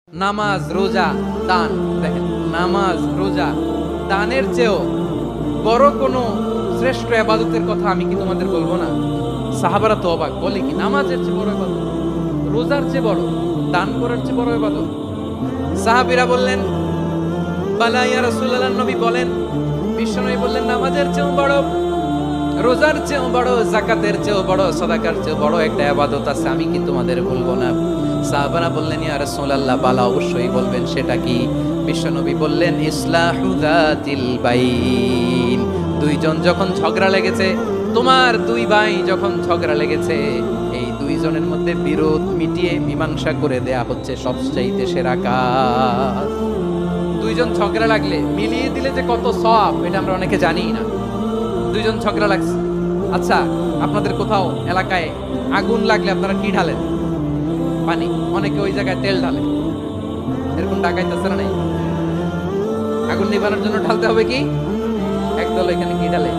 নামাজ, রোজা, দান। দেখেন, নামাজ, রোজা, দানের চেয়েও বড় কোনো শ্রেষ্ঠ ইবাদতের কথা আমি কি তোমাদের বলবো না? সাহাবারা তো অবাক, বলে কি নামাজের চেয়ে বড় ইবাদত, রোজার চেয়ে বড়, দান করার চেয়ে বড় ইবাদত? সাহাবীরা বললেন, বালা ইয়া রাসূলুল্লাহ। নবী বলেন, বিশ্বনবী বললেন, নামাজের চেয়েও বড়, রোজার চেয়েও বড়, যাকাতের চেয়েও বড়, সাদাকার চেয়েও বড় একটা ইবাদত আছে, আমি কি তোমাদের বলবো না? সাহাবারা বললেন, ইয়া রাসূলুল্লাহ, বালা, অবশ্যই বলবেন, সেটা কি? বিশ্বনবী বললেন, ইসলাহু যাতিল বাইন। দুইজন যখন ঝগড়া লেগেছে, তোমার দুই ভাই যখন ঝগড়া লেগেছে, এই দুইজনের মধ্যে বিরোধ মিটিয়ে মীমাংসা করে দেয়া হচ্ছে সবচাইতে সেরা কাজ। দুইজন ঝগড়া লাগলে মিলিয়ে দিলে যে কত সওয়াব, এটা আমরা অনেকে জানি না। দুইজন ঝগড়া লাগছে, আচ্ছা, আপনাদের কোথাও এলাকায় আগুন লাগলে আপনারা কি ঢালেন? পানি। অনেকে ওই জায়গায় তেল ঢালে। এরকম ডাকাইতেছে না? নাই? আগুন নিভানোর জন্য ঢালতে হবে কি? একদল এখানে কি ঢালে?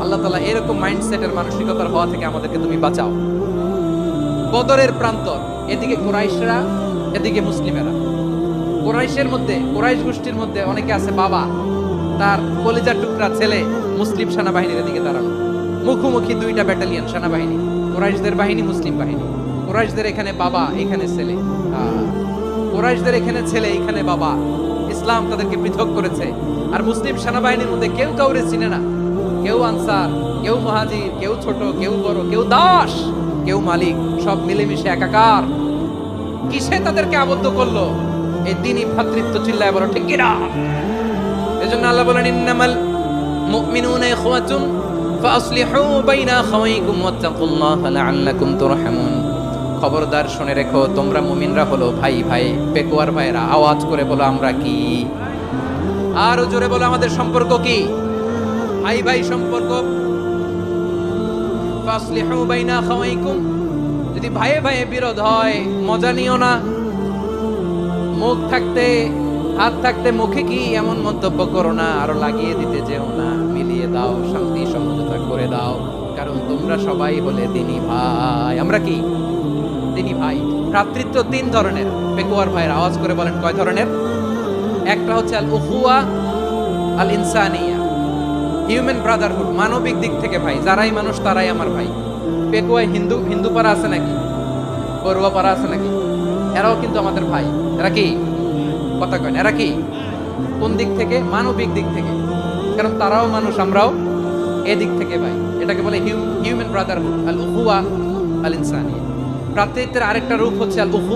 আল্লাহ তাআলা এরকম মাইন্ডসেটের মানসিকতার হওয়া থেকে আমাদেরকে তুমি বাঁচাও। বদরের প্রান্তর, এদিকে কুরাইশরা, এদিকে মুসলিমেরা। কুরাইশের মধ্যে, কুরাইশ গোষ্ঠীর মধ্যে অনেকে আছে বাবা, তার কলিজার টুকরা ছেলে মুসলিম সেনাবাহিনীর এদিকে দাঁড়ানো, মুখোমুখি দুইটা ব্যাটালিয়ন সেনাবাহিনী, কুরাইশদের বাহিনী, মুসলিম বাহিনী। কুরাইশদের এখানে বাবা, এখানে ছেলে। কুরাইশদের এখানে ছেলে, এখানে বাবা। ইসলাম তাদেরকে পৃথক করেছে। আর মুসলিম সেনাবাহিনীর মধ্যে কেউ কাউরে চিনে না, কেউ আনসার, কেউ মুহাজির, কেউ ছোট, কেউ বড়, কেউ দাস, কেউ মালিক, সব মিলেমিশে একাকার। কিসে তাদেরকে আবদ্ধ করলো? এই দ্বীনি ভ্রাতৃত্ব। চিল্লায় বলো ঠিক কিনা? এজন্য আল্লাহ বলেন, ইন্নামাল মুমিনুনা ইখওয়াতুন ফাসলিহু বাইনা আখাওয়াইকুম ওয়াত্তাকুল্লাহা লাআল্লাকুম তুরহামুন। খবরদার শুনে রেখো, তোমরা মুমিনরা হলো ভাই ভাই। পেকুয়ার ভাইরা আওয়াজ করে বলো, আমরা কি? আর জোরে বলো, আমাদের সম্পর্ক কি? ভাই ভাই সম্পর্ক। ফাসলিহু বাইনা আখাওয়াইকুম। যদি ভাইয়ে ভাইয়ে বিরোধ হয়, মজা নিও না। মুখ থাকতে, হাত থাকতে মুখে কি এমন মন্তব্য করো না, আরো লাগিয়ে দিতে যেও না। মিলিয়ে দাও, শান্তি সমঝোতা করে দাও, কারণ তোমরা সবাই হলে দ্বীনি ভাই। আমরা কি? দ্বীনি ভাই। ভ্রাতৃত্ব তিন ধরনের। পেকুয়ার ভাইয়ের আওয়াজ করে বলেন, কয় ধরনের? একটা হচ্ছে আল উখুয়া আল ইনসানিয়া, হিউম্যান ব্রাদারহুড, মানবিক দিক থেকে ভাই। যারাই মানুষ তারাই আমার ভাই। পেকুয়ায় হিন্দু পাড়া আছে নাকি? বড়ুয়া পাড়া আছে নাকি? এরাও কিন্তু আমাদের ভাই। এরা কি? কথা কয়, এরা কি? কোন দিক থেকে? মানবিক দিক থেকে। কারণ তারাও মানুষ, আমরাও এদিক থেকে ভাই। এটাকে বলে হিউম্যান ব্রাদারহুড, আল উখুয়া আল ইনসানিয়া। ভ্রাতৃত্বের আরেকটা রূপ হচ্ছে আল উখুয়া